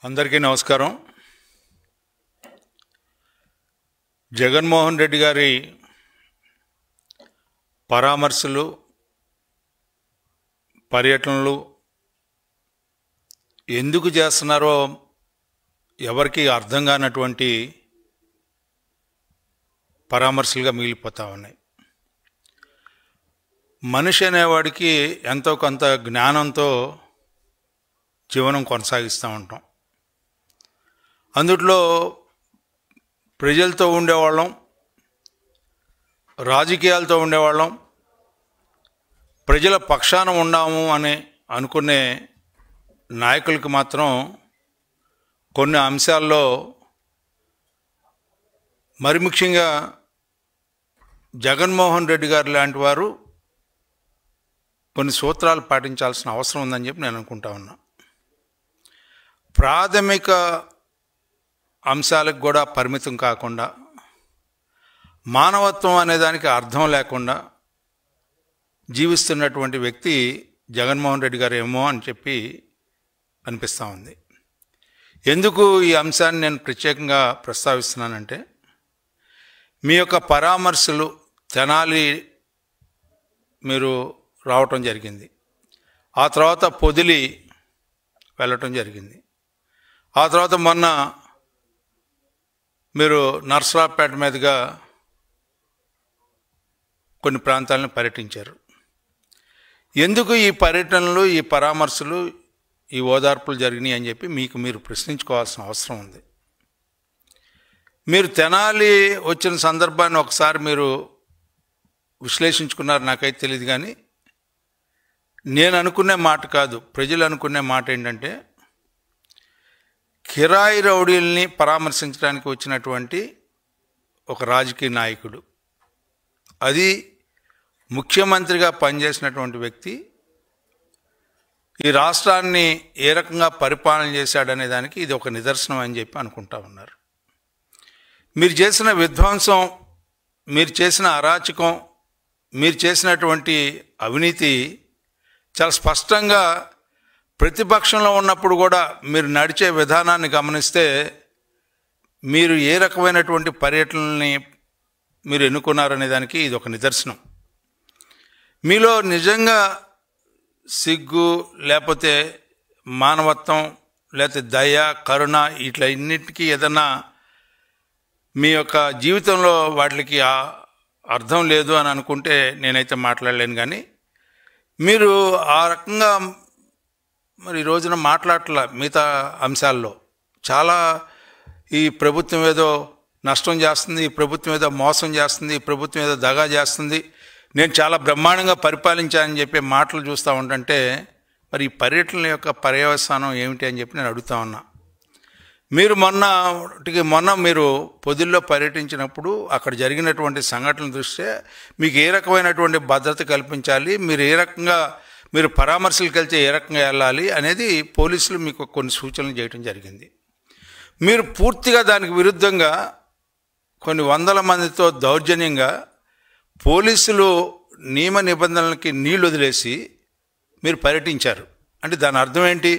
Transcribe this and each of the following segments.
అందరికీ నమస్కారం. జగన్మోహన్ రెడ్డి గారి పరామర్శలు, పర్యటనలు ఎందుకు చేస్తున్నారో ఎవరికి అర్థం కానటువంటి పరామర్శలుగా మిగిలిపోతూ ఉన్నాయి. మనిషి అనేవాడికి ఎంతో కొంత జ్ఞానంతో జీవనం కొనసాగిస్తూ ఉంటాం. అందుట్లో ప్రజలతో ఉండేవాళ్ళం, రాజకీయాలతో ఉండేవాళ్ళం, ప్రజల పక్షాన ఉన్నాము అని అనుకునే నాయకులకి మాత్రం కొన్ని అంశాల్లో, మరి ముఖ్యంగా జగన్మోహన్ రెడ్డి గారు లాంటి వారు కొన్ని సూత్రాలు పాటించాల్సిన అవసరం ఉందని చెప్పి నేను అనుకుంటా ఉన్నా. ప్రాథమిక అంశాలకు కూడా పరిమితం కాకుండా, మానవత్వం అనేదానికి అర్థం లేకుండా జీవిస్తున్నటువంటి వ్యక్తి జగన్మోహన్ రెడ్డి గారు ఏమో అని చెప్పి అనిపిస్తూ ఉంది. ఎందుకు ఈ అంశాన్ని నేను ప్రత్యేకంగా ప్రస్తావిస్తున్నానంటే, మీ యొక్క పరామర్శలు తెనాలి మీరు రావటం జరిగింది, ఆ తర్వాత పొదిలి వెళ్ళటం జరిగింది, ఆ తర్వాత మొన్న మీరు నర్సరావుపేట మీదుగా కొన్ని ప్రాంతాలను పర్యటించారు. ఎందుకు ఈ పర్యటనలు, ఈ పరామర్శలు, ఈ ఓదార్పులు జరిగినాయి అని చెప్పి మీరు ప్రశ్నించుకోవాల్సిన అవసరం ఉంది. మీరు తెనాలి వచ్చిన సందర్భాన్ని ఒకసారి మీరు విశ్లేషించుకున్నారు, నాకైతే తెలియదు. కానీ నేను అనుకునే మాట కాదు, ప్రజలు అనుకునే మాట ఏంటంటే, కిరాయి రౌడీల్ని పరామర్శించడానికి వచ్చినటువంటి ఒక రాజకీయ నాయకుడు, అది ముఖ్యమంత్రిగా పనిచేసినటువంటి వ్యక్తి, ఈ రాష్ట్రాన్ని ఏ రకంగా పరిపాలన చేశాడనే దానికి ఇది ఒక నిదర్శనం అని చెప్పి అనుకుంటా ఉన్నారు. మీరు చేసిన విధ్వంసం, మీరు చేసిన అరాచకం, మీరు చేసినటువంటి అవినీతి చాలా స్పష్టంగా ప్రతిపక్షంలో ఉన్నప్పుడు కూడా మీరు నడిచే విధానాన్ని గమనిస్తే, మీరు ఏ రకమైనటువంటి పర్యటనల్ని మీరు ఎన్నుకున్నారనే దానికి ఇది ఒక నిదర్శనం. మీలో నిజంగా సిగ్గు, లేకపోతే మానవత్వం, లేకపోతే దయ, కరుణ, ఇట్లా ఇన్నిటికీ ఏదన్నా మీ యొక్క జీవితంలో వాటికి అర్థం లేదు అని అనుకుంటే నేనైతే మాట్లాడలేను. కానీ మీరు ఆ రకంగా మరి ఈ రోజున మాట్లాడట్ల. మిగతా అంశాల్లో చాలా ఈ ప్రభుత్వం ఏదో నష్టం చేస్తుంది, ఈ ప్రభుత్వం ఏదో మోసం చేస్తుంది, ఈ ప్రభుత్వం ఏదో దగా చేస్తుంది, నేను చాలా బ్రహ్మాండంగా పరిపాలించానని చెప్పే మాటలు చూస్తూ ఉంటుంటే, మరి ఈ పర్యటనల యొక్క పర్యవసానం ఏమిటి అని చెప్పి నేను అడుగుతా ఉన్నా. మీరు మొన్న మీరు పొదిల్లో పర్యటించినప్పుడు అక్కడ జరిగినటువంటి సంఘటనల దృష్ట్యా మీకు ఏ రకమైనటువంటి భద్రత కల్పించాలి, మీరు ఏ రకంగా మీరు పరామర్శలకు వెళ్తే ఏ రకంగా వెళ్ళాలి అనేది పోలీసులు మీకు కొన్ని సూచనలు చేయడం జరిగింది. మీరు పూర్తిగా దానికి విరుద్ధంగా కొన్ని వందల మందితో దౌర్జన్యంగా పోలీసులు నియమ నిబంధనలకి నీళ్లు వదిలేసి మీరు పర్యటించారు. అంటే దాని అర్థం ఏంటి?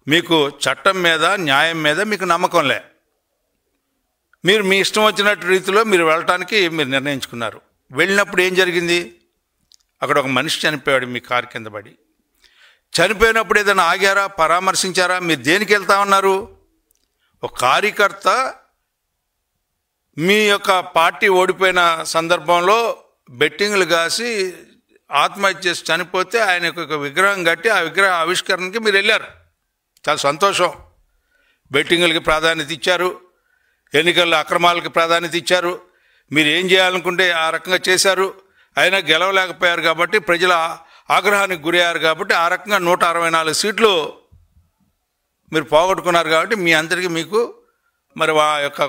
మీకు చట్టం మీద, న్యాయం మీద మీకు నమ్మకం లే. మీరు మీ ఇష్టం వచ్చినట్టు రీతిలో మీరు వెళ్ళటానికి మీరు నిర్ణయించుకున్నారు. వెళ్ళినప్పుడు ఏం జరిగింది? అక్కడ ఒక మనిషి చనిపోయాడు మీ కారు కింద పడి. చనిపోయినప్పుడు ఏదైనా ఆగారా, పరామర్శించారా? మీరు దేనికి వెళ్తా ఉన్నారు? ఒక కార్యకర్త మీ యొక్క పార్టీ ఓడిపోయిన సందర్భంలో బెట్టింగ్లు కాసి ఆత్మహత్య చేసి చనిపోతే ఆయన ఒక విగ్రహం కట్టి ఆ విగ్రహ ఆవిష్కరణకి మీరు వెళ్ళారు. చాలా సంతోషం. బెట్టింగ్లకి ప్రాధాన్యత ఇచ్చారు, ఎన్నికల్లో అక్రమాలకి ప్రాధాన్యత ఇచ్చారు, మీరు ఏం చేయాలనుకుంటే ఆ రకంగా చేశారు. అయినా గెలవలేకపోయారు కాబట్టి, ప్రజల ఆగ్రహానికి గురయ్యారు కాబట్టి, ఆ రకంగా 164 సీట్లు మీరు పోగొట్టుకున్నారు. కాబట్టి మీ అందరికీ మీకు మరి ఆ యొక్క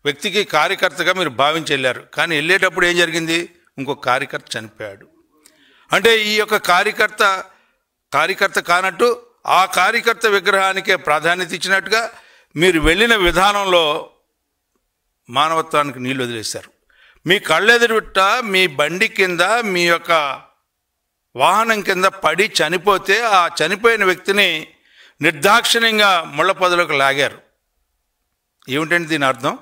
వ్యక్తికి కార్యకర్తగా మీరు భావించి వెళ్ళారు. కానీ వెళ్ళేటప్పుడు ఏం జరిగింది? ఇంకొక కార్యకర్త చనిపోయాడు. అంటే ఈ యొక్క కార్యకర్త కానట్టు ఆ కార్యకర్త విగ్రహానికే ప్రాధాన్యత ఇచ్చినట్టుగా మీరు వెళ్ళిన విధానంలో మానవత్వానికి నీళ్ళు వదిలేశారు. మీ కళ్ళెదురుట మీ బండి కింద, మీ యొక్క వాహనం కింద పడి చనిపోతే, ఆ చనిపోయిన వ్యక్తిని నిర్దాక్షిణ్యంగా ముళ్ళ పొదలకు లాగారు. ఏమిటండి దీని అర్థం?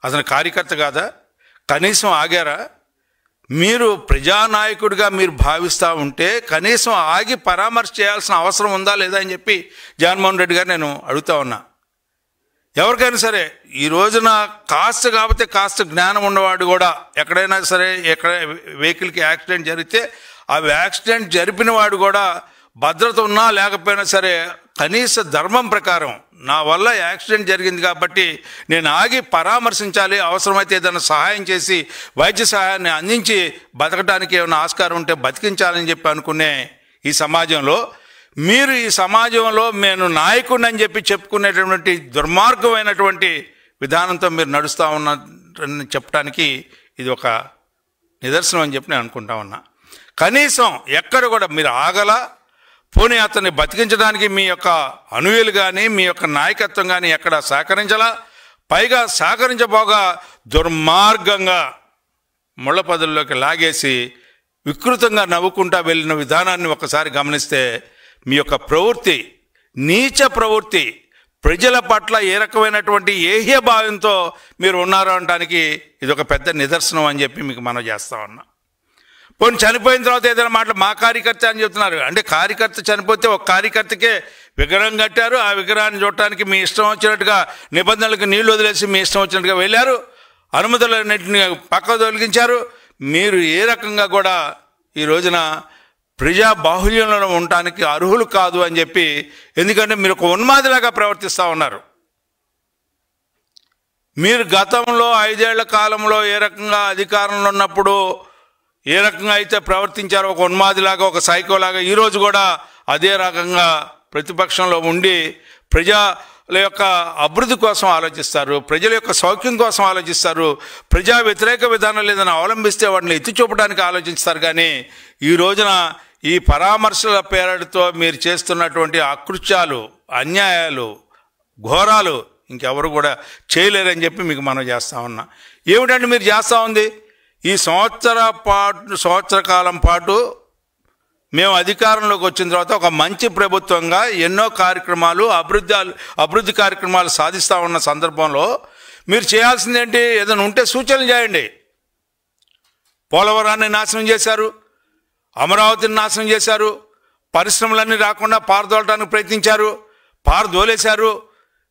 అతను కార్యకర్త కాదా? కనీసం ఆగారా? మీరు ప్రజానాయకుడిగా మీరు భావిస్తూ ఉంటే కనీసం ఆగి పరామర్శ చేయాల్సిన అవసరం ఉందా లేదా అని చెప్పి జగన్మోహన్ రెడ్డి గారు నేను అడుగుతా ఉన్నా. ఎవరికైనా సరే ఈ రోజున కాస్త కాకపోతే కాస్త జ్ఞానం ఉన్నవాడు కూడా ఎక్కడైనా సరే ఎక్కడ వెహికల్కి యాక్సిడెంట్ జరిగితే ఆ యాక్సిడెంట్ జరిపిన వాడు కూడా భద్రత ఉన్నా లేకపోయినా సరే కనీస ధర్మం ప్రకారం నా వల్ల యాక్సిడెంట్ జరిగింది కాబట్టి నేను ఆగి పరామర్శించాలి, అవసరమైతే ఏదైనా సహాయం చేసి వైద్య సహాయాన్ని అందించి బతకడానికి ఏమైనా ఆస్కారం ఉంటే బతికించాలని చెప్పి అనుకునే ఈ సమాజంలో మీరు ఈ సమాజంలో నేను నాయకుడిని అని చెప్పి చెప్పుకునేటటువంటి దుర్మార్గమైనటువంటి విధానంతో మీరు నడుస్తూ ఉన్నారని చెప్పడానికి ఇది ఒక నిదర్శనం అని చెప్పి నేను అనుకుంటా ఉన్నా. కనీసం ఎక్కడ కూడా మీరు ఆగల, పోనీ అతన్ని బతికించడానికి మీ యొక్క అనుయులు కానీ మీ యొక్క నాయకత్వం కానీ ఎక్కడ సహకరించలా, పైగా సహకరించబోగా దుర్మార్గంగా ముళ్ళ పొదల్లోకి లాగేసి వికృతంగా నవ్వుకుంటా వెళ్ళిన విధానాన్ని ఒకసారి గమనిస్తే మీ యొక్క ప్రవృత్తి, నీచ ప్రవృత్తి, ప్రజల పట్ల ఏ రకమైనటువంటి ఏహ్య భావంతో మీరు ఉన్నారు అనడానికి ఇది ఒక పెద్ద నిదర్శనం అని చెప్పి మీకు మనం చేస్తా ఉన్నా. పోనీ చనిపోయిన తర్వాత ఏదైనా మాటలు మా కార్యకర్త అని చెప్తున్నారు. అంటే కార్యకర్త చనిపోతే ఒక కార్యకర్తకే విగ్రహం కట్టారు, ఆ విగ్రహాన్ని చూడటానికి మీ ఇష్టం వచ్చినట్టుగా నిబంధనలకు నీళ్లు వదిలేసి మీ ఇష్టం వచ్చినట్టుగా వెళ్ళారు, అనుమతులన్నింటినీ పక్క తొలగించారు. మీరు ఏ రకంగా కూడా ఈ రోజున ప్రజా బాహుల్యంలో ఉండటానికి అర్హులు కాదు అని చెప్పి, ఎందుకంటే మీరు ఒక ఉన్మాదిలాగా ప్రవర్తిస్తూ ఉన్నారు. మీరు గతంలో 5 ఏళ్ల కాలంలో ఏ రకంగా అధికారంలో ఉన్నప్పుడు ఏ రకంగా అయితే ప్రవర్తించారో ఒక ఉన్మాదిలాగా, ఒక సైకోలాగా ఈరోజు కూడా అదే రకంగా ప్రతిపక్షంలో ఉండి ప్రజల యొక్క అభివృద్ధి కోసం ఆలోచిస్తారు, ప్రజల యొక్క సౌఖ్యం కోసం ఆలోచిస్తారు, ప్రజా వ్యతిరేక విధానాలు ఏదైనా అవలంబిస్తే వాటిని ఎత్తి చూపడానికి ఆలోచిస్తారు. కానీ ఈ రోజున ఈ పరామర్శల పేరుతో మీరు చేస్తున్నటువంటి అకృత్యాలు, అన్యాయాలు, ఘోరాలు ఇంకెవరు కూడా చేయలేరని చెప్పి మీకు మనం చేస్తూ ఉన్నా. ఏమిటంటే మీరు చేస్తూ ఉంది, ఈ సంవత్సర కాలం పాటు మేము అధికారంలోకి వచ్చిన తర్వాత ఒక మంచి ప్రభుత్వంగా ఎన్నో కార్యక్రమాలు, అభివృద్ధి కార్యక్రమాలు సాధిస్తూ ఉన్న సందర్భంలో మీరు చేయాల్సిందేంటి? ఏదైనా ఉంటే సూచనలు చేయండి. పోలవరాన్ని నాశనం చేశారు, అమరావతిని నాశనం చేశారు, పరిశ్రమలన్నీ రాకుండా పారదోలటానికి ప్రయత్నించారు, పారదోలేశారు.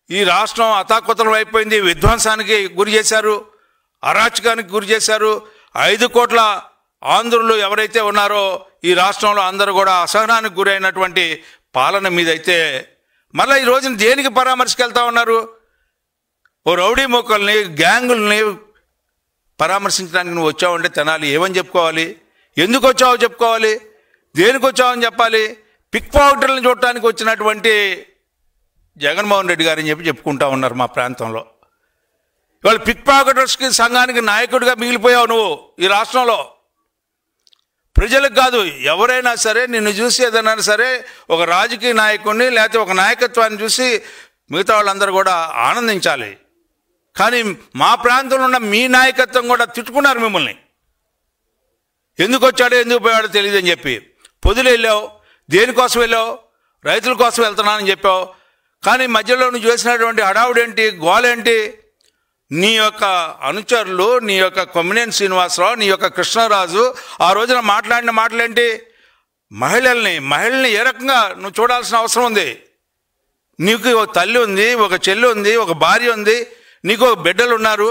ఈ రాష్ట్రం అతాకుతలం అయిపోయింది, విధ్వంసానికి గురి చేశారు, అరాచకానికి గురి చేశారు. 5 కోట్ల ఆంధ్రులు ఎవరైతే ఉన్నారో ఈ రాష్ట్రంలో అందరూ కూడా అసహనానికి గురైనటువంటి పాలన మీదైతే మళ్ళీ ఈ రోజున దేనికి పరామర్శకు వెళ్తా ఉన్నారు? ఓ రౌడీ మొక్కల్ని, గ్యాంగుల్ని పరామర్శించడానికి నువ్వు వచ్చావంటే తెనాలి ఏమని చెప్పుకోవాలి? ఎందుకు వచ్చావో చెప్పుకోవాలి, దేనికి వచ్చావని చెప్పాలి. పిక్ పాకెటర్లను చూడటానికి వచ్చినటువంటి జగన్మోహన్ రెడ్డి గారని చెప్పి చెప్పుకుంటా ఉన్నారు మా ప్రాంతంలో. ఇవాళ పిక్ పాకెటర్స్కి సంఘానికి నాయకుడిగా మిగిలిపోయావు నువ్వు ఈ రాష్ట్రంలో. ప్రజలకు కాదు, ఎవరైనా సరే నిన్ను చూసి ఏదైనా సరే ఒక రాజకీయ నాయకుడిని లేకపోతే ఒక నాయకత్వాన్ని చూసి మిగతా వాళ్ళందరూ కూడా ఆనందించాలి. కానీ మా ప్రాంతంలో ఉన్న మీ నాయకత్వం కూడా తిట్టుకున్నారు మిమ్మల్ని. ఎందుకు వచ్చాడో ఎందుకు పోయాడో తెలియదని చెప్పి పొదులు వెళ్ళావు. దేనికోసం వెళ్ళావు? రైతుల కోసం వెళ్తున్నానని చెప్పావు. కానీ మధ్యలో నువ్వు చేసినటువంటి హడావుడేంటి, గోలేంటి? నీ యొక్క అనుచరులు, నీ యొక్క కొమ్మినేని శ్రీనివాసరావు, నీ యొక్క కృష్ణరాజు ఆ రోజున మాట్లాడిన మాటలేంటి? మహిళల్ని ఏ రకంగా నువ్వు చూడాల్సిన అవసరం ఉంది? నీకు ఒక తల్లి ఉంది, ఒక చెల్లి ఉంది, ఒక భార్య ఉంది, నీకు ఒక బిడ్డలు ఉన్నారు.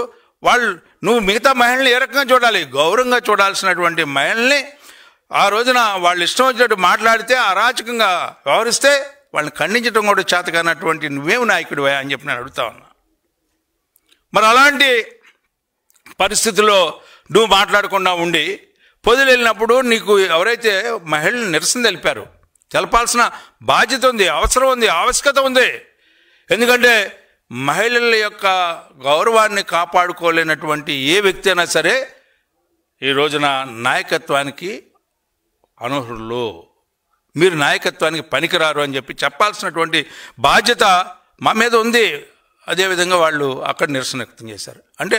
నువ్వు మిగతా మహిళల్ని ఏ రకంగా చూడాలి? గౌరవంగా చూడాల్సినటువంటి మహిళల్ని ఆ రోజున వాళ్ళు ఇష్టం వచ్చినట్టు మాట్లాడితే, అరాచకంగా వ్యవహరిస్తే వాళ్ళని ఖండించడం కూడా చేతకానటువంటి నువ్వేమి నాయకుడివా అని చెప్పి నేను అడుగుతా ఉన్నా. మరి అలాంటి పరిస్థితుల్లో నువ్వు మాట్లాడకుండా ఉండి పొదులు వెళ్ళినప్పుడు నీకు ఎవరైతే మహిళలు నిరసన తెలపాల్సిన బాధ్యత ఉంది, అవసరం ఉంది, ఆవశ్యకత ఉంది. ఎందుకంటే మహిళల యొక్క గౌరవాన్ని కాపాడుకోలేనటువంటి ఏ వ్యక్తి అయినా సరే ఈ రోజున నాయకత్వానికి అనర్హులు, మీరు నాయకత్వానికి పనికిరారు అని చెప్పి చెప్పాల్సినటువంటి బాధ్యత మా మీద ఉంది. అదేవిధంగా వాళ్ళు అక్కడ నిరసన వ్యక్తం చేశారు. అంటే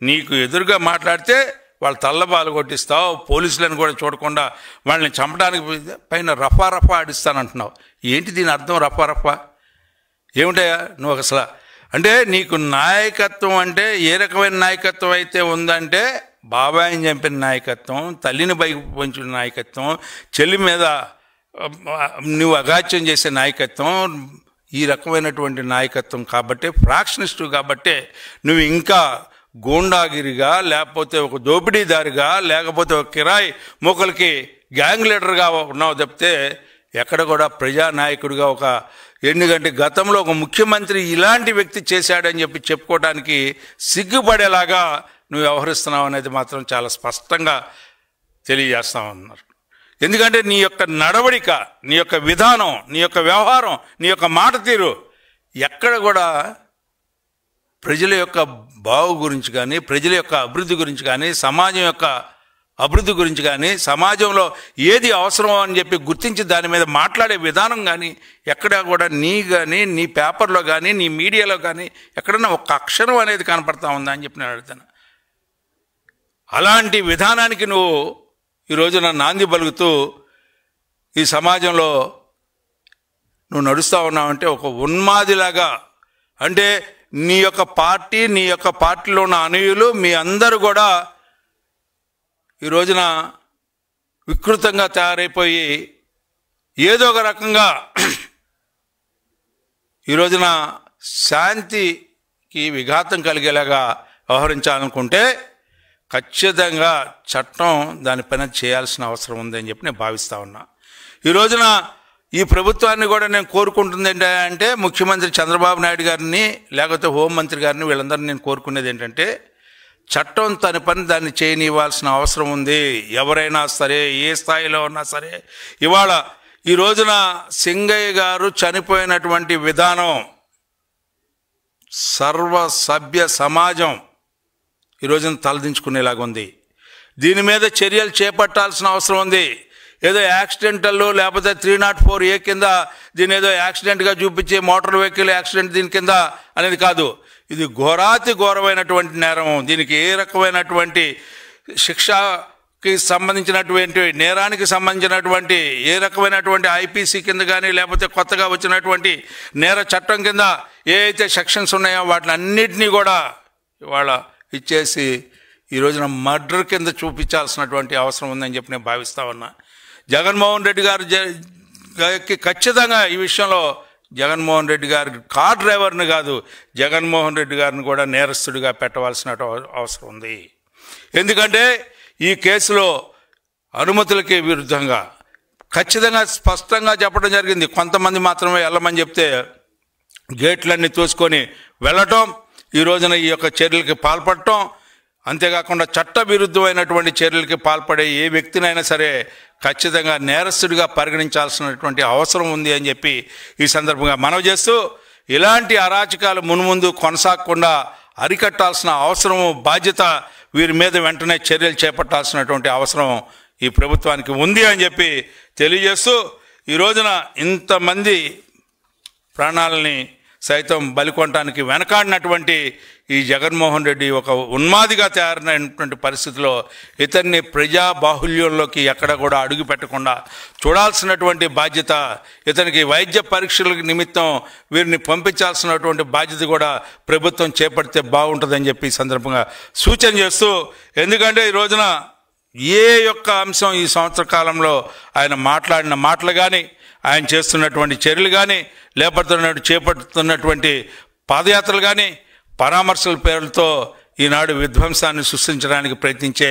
నీకు ఎదురుగా మాట్లాడితే వాళ్ళ తల్లబాలు కొట్టిస్తావు, పోలీసులను కూడా చూడకుండా వాళ్ళని చంపడానికి పైన రఫా రఫా ఆడిస్తానంటున్నావు. ఏంటి దీని అర్థం? రఫా రఫా ఏమిటయా నువ్వు అసలు? అంటే నీకు నాయకత్వం అంటే ఏ రకమైన నాయకత్వం అయితే ఉందంటే, బాబాయిని చంపిన నాయకత్వం, తల్లిని పైకి పంచిన నాయకత్వం, చెల్లి మీద నువ్వు అగాత్యం చేసే నాయకత్వం, ఈ రకమైనటువంటి నాయకత్వం కాబట్టే, ఫ్రాక్షనిస్టు కాబట్టే నువ్వు ఇంకా గూండాగిరిగా, లేకపోతే ఒక దోపిడీదారిగా, లేకపోతే ఒక కిరాయి మూకలకి గ్యాంగ్ లీడర్గా ఉన్నావు తప్పితే ఎక్కడ కూడా ప్రజానాయకుడిగా ఒక ఎందుకంటే గతంలో ఒక ముఖ్యమంత్రి ఇలాంటి వ్యక్తి చేశాడని చెప్పి చెప్పుకోవడానికి సిగ్గుపడేలాగా నువ్వు వ్యవహరిస్తున్నావు అనేది మాత్రం చాలా స్పష్టంగా తెలియజేస్తా ఉన్నారు. ఎందుకంటే నీ యొక్క నడవడిక, నీ యొక్క విధానం, నీ యొక్క వ్యవహారం, నీ యొక్క మాట తీరు ఎక్కడ కూడా ప్రజల యొక్క బాగు గురించి కానీ, ప్రజల యొక్క అభివృద్ధి గురించి కానీ, సమాజం యొక్క అభివృద్ధి గురించి కానీ, సమాజంలో ఏది అవసరమో అని చెప్పి గుర్తించి దాని మీద మాట్లాడే విధానం కానీ ఎక్కడా కూడా నీ పేపర్లో కానీ, నీ మీడియాలో కానీ ఎక్కడన్నా ఒక అక్షరం అనేది కనపడతా ఉందా అని చెప్పి నేను అడుగుతాను. అలాంటి విధానానికి నువ్వు ఈ రోజున నాంది పలుకుతూ ఈ సమాజంలో నువ్వు నడుస్తూ ఉన్నావంటే ఒక ఉన్మాదిలాగా, అంటే నీ యొక్క పార్టీ, నీ యొక్క పార్టీలో ఉన్న అనుయులు మీ అందరూ కూడా ఈ రోజున వికృతంగా తయారైపోయి ఏదో ఒక రకంగా ఈ రోజున శాంతికి విఘాతం కలిగేలాగా వ్యవహరించాలనుకుంటే ఖచ్చితంగా చట్టం దానిపైన చేయాల్సిన అవసరం ఉందని చెప్పి నేను భావిస్తూ ఉన్నా. ఈ రోజున ఈ ప్రభుత్వాన్ని కూడా నేను కోరుకుంటుంది ఏంటంటే, ముఖ్యమంత్రి చంద్రబాబు నాయుడు గారిని, లేకపోతే హోంమంత్రి గారిని, వీళ్ళందరినీ నేను కోరుకునేది ఏంటంటే, చట్టం తన పని దాన్ని చేయనివ్వాల్సిన అవసరం ఉంది. ఎవరైనా సరే, ఏ స్థాయిలో ఉన్నా సరే. ఇవాళ ఈ రోజున సింగయ్య గారు చనిపోయినటువంటి విధానం సర్వ సభ్య సమాజం ఈ రోజున తలదించుకునేలాగా ఉంది. దీని మీద చర్యలు చేపట్టాల్సిన అవసరం ఉంది. ఏదో యాక్సిడెంటల్ లేకపోతే 304A కింద దీని ఏదో యాక్సిడెంట్గా చూపించి మోటార్ వెహికల్ యాక్సిడెంట్ దీని కింద అనేది కాదు. ఇది ఘోరాతి ఘోరమైనటువంటి నేరం. దీనికి ఏ రకమైనటువంటి శిక్షకి సంబంధించినటువంటి, నేరానికి సంబంధించినటువంటి ఏ రకమైనటువంటి IPC కింద కానీ, లేకపోతే కొత్తగా వచ్చినటువంటి నేర చట్టం కింద ఏ అయితే సెక్షన్స్ ఉన్నాయో వాటిని అన్నిటినీ కూడా ఇవాళ ఇచ్చేసి ఈ రోజున మర్డర్ కింద చూపించాల్సినటువంటి అవసరం ఉందని చెప్పి నేను భావిస్తా ఉన్నా. జగన్మోహన్ రెడ్డి గారికి ఖచ్చితంగా ఈ విషయంలో జగన్మోహన్ రెడ్డి గారి కార్ డ్రైవర్ని కాదు, జగన్మోహన్ రెడ్డి గారిని కూడా నేరస్తుడిగా పెట్టవలసిన అవసరం ఉంది. ఎందుకంటే ఈ కేసులో అనుమతులకి విరుద్ధంగా ఖచ్చితంగా స్పష్టంగా చెప్పడం జరిగింది. కొంతమంది మాత్రమే వెళ్ళమని చెప్తే గేట్లన్నీ తోసుకొని వెళ్ళటం, ఈ రోజున ఈ యొక్క చర్యలకి పాల్పడటం, అంతేకాకుండా చట్ట విరుద్ధమైనటువంటి చర్యలకి పాల్పడే ఏ వ్యక్తినైనా సరే ఖచ్చితంగా నేరస్తుడిగా పరిగణించాల్సినటువంటి అవసరం ఉంది అని చెప్పి ఈ సందర్భంగా మనవి చేస్తూ, ఇలాంటి అరాచకాలు మున్ముందు కొనసాగకుండా అరికట్టాల్సిన అవసరము, బాధ్యత వీరి మీద వెంటనే చర్యలు చేపట్టాల్సినటువంటి అవసరం ఈ ప్రభుత్వానికి ఉంది అని చెప్పి తెలియజేస్తూ, ఈ రోజున ఇంతమంది ప్రాణాలని సైతం బలికొనటానికి వెనకాడినటువంటి ఈ జగన్మోహన్ రెడ్డి ఒక ఉన్మాదిగా తయారైనటువంటి పరిస్థితిలో ఇతన్ని ప్రజా బాహుల్యంలోకి ఎక్కడ కూడా అడుగు పెట్టకుండా చూడాల్సినటువంటి బాధ్యత, ఇతనికి వైద్య పరీక్షల నిమిత్తం వీరిని పంపించాల్సినటువంటి బాధ్యత కూడా ప్రభుత్వం చేపడితే బాగుంటుందని చెప్పి ఈ సందర్భంగా సూచన చేస్తూ, ఎందుకంటే ఈ రోజున ఏ యొక్క అంశం ఈ సంవత్సర కాలంలో ఆయన మాట్లాడిన మాటలు కానీ, ఆయన చేస్తున్నటువంటి చర్యలు కానీ, లేకపోతే చేపడుతున్నటువంటి పాదయాత్రలు కానీ, పరామర్శల పేర్లతో ఈనాడు విధ్వంసాన్ని సృష్టించడానికి ప్రయత్నించే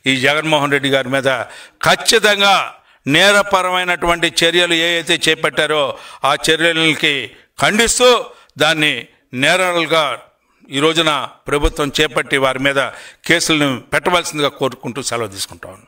ఈ జగన్మోహన్ రెడ్డి గారి మీద ఖచ్చితంగా నేరపరమైనటువంటి చర్యలు ఏ అయితే చేపట్టారో ఆ చర్యలకి ఖండిస్తూ దాన్ని నేరాలుగా ఈ రోజున ప్రభుత్వం చేపట్టి వారి మీద కేసులను పెట్టవలసిందిగా కోరుకుంటూ సెలవు తీసుకుంటాను.